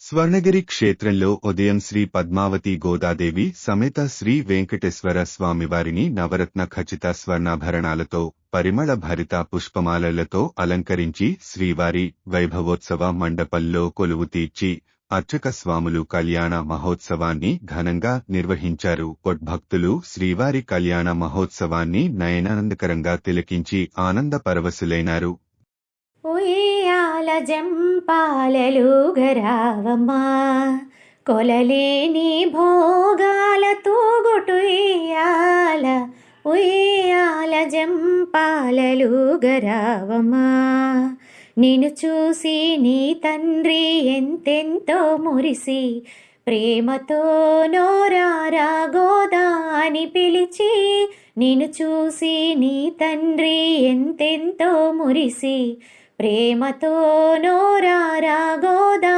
స్వర్ణగిరి క్షేత్రంలో ఉదయం శ్రీ పద్మావతి గోదాదేవి సమేత శ్రీ వెంకటేశ్వర స్వామివారిని నవరత్న ఖచిత స్వర్ణాభరణాలతో పరిమళ భరిత పుష్పమాలలతో అలంకరించి శ్రీవారి వైభవోత్సవ మండపంలో కొలువు తీర్చి అర్చక స్వాములు కళ్యాణ మహోత్సవాన్ని ఘనంగా నిర్వహించారు. భక్తులు శ్రీవారి కళ్యాణ మహోత్సవాన్ని నయనానందకరంగా తిలకించి ఆనంద పరవశులైనారు. ఉయ్యాల జంపాలలుగరావమ్మా కొలలేని భోగాల తూగుటుయ్యాల ఉయ్యాల జంపాలలుగరావమ్మా నిన్ను చూసి నీ తండ్రి ఎంతెంతో మురిసి ప్రేమతో నోరారా గోదా అని పిలిచి నిన్ను చూసి నీ తండ్రి ఎంతెంతో మురిసి ప్రేమతో నోరారా గోదా